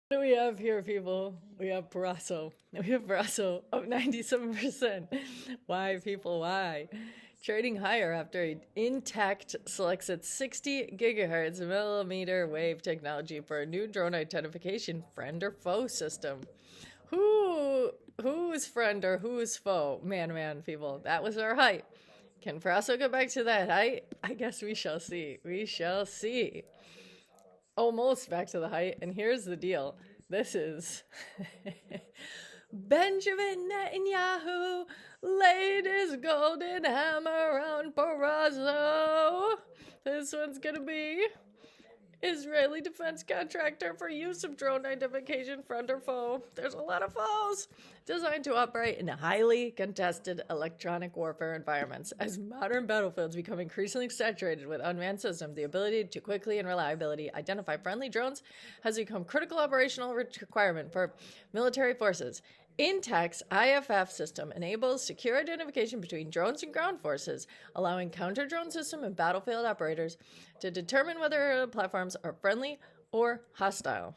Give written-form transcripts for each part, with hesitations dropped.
What do we have here, people? We have PRSO. We have PRSO up 97%. Why, people? Why? Trading higher after Intact selects its 60 gigahertz millimeter wave technology for a new drone identification friend or foe system. Who's friend or who's foe? Man, people. That was our height. Can PRSO get back to that height? I guess we shall see. We shall see. Almost back to the height, and here's the deal. This is Benjamin Netanyahu laid his golden hammer on PRSO. This one's gonna be Israeli defense contractor for use of drone identification friend or foe. There's a lot of foes. Designed to operate in highly contested electronic warfare environments. As modern battlefields become increasingly saturated with unmanned systems, the ability to quickly and reliably identify friendly drones has become critical operational requirement for military forces. Intact's IFF system enables secure identification between drones and ground forces, allowing counter-drone system and battlefield operators to determine whether platforms are friendly or hostile.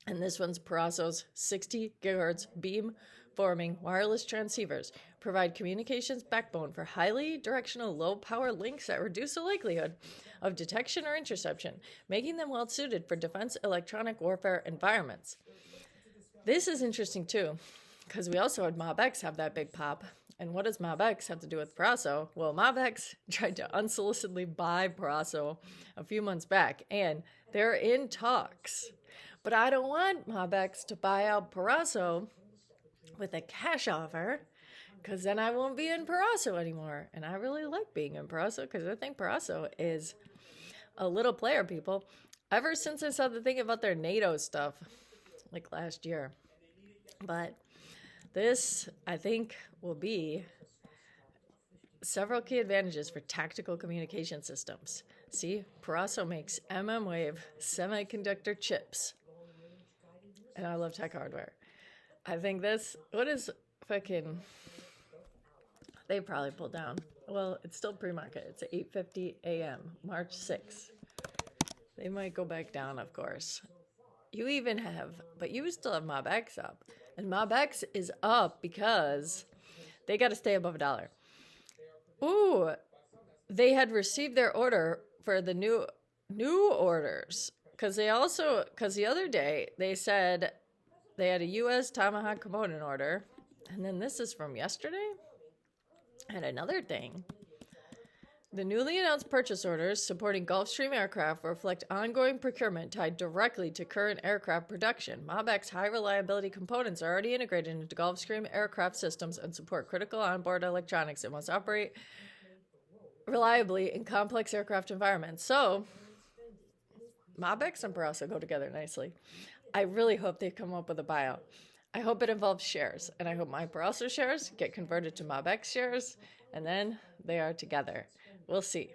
And this one's PRSO's 60 gigahertz beam-forming wireless transceivers provide communications backbone for highly directional low-power links that reduce the likelihood of detection or interception, making them well-suited for defense electronic warfare environments. This is interesting too, because we also had mobx have that big pop. And what does mobx have to do with PRSO? Well, mobx tried to unsolicitedly buy PRSO a few months back, and they're in talks. But I don't want mobx to buy out PRSO with a cash offer, because then I won't be in PRSO anymore. And I really like being in PRSO, because I think PRSO is a little player, people. Ever since I saw the thing about their NATO stuff, like last year. But this, I think, will be several key advantages for tactical communication systems. See, PRSO makes wave semiconductor chips. And I love tech hardware. I think this, what is fucking, they probably pulled down. Well, it's still pre-market. It's 8:50 a.m., March 6th. They might go back down, of course. You even have, but you still have mobx up. And mobx is up because they got to stay above $1. Ooh, they had received their order for the new orders. Because the other day they said they had a U.S. Tomahawk component order. And then this is from yesterday. And another thing. The newly announced purchase orders supporting Gulfstream aircraft reflect ongoing procurement tied directly to current aircraft production. mobx high-reliability components are already integrated into Gulfstream aircraft systems and support critical onboard electronics that must operate reliably in complex aircraft environments. So, mobx and PRSO go together nicely. I really hope they come up with a buyout. I hope it involves shares, and I hope my PRSO shares get converted to mobx shares, and then they are together. We'll see.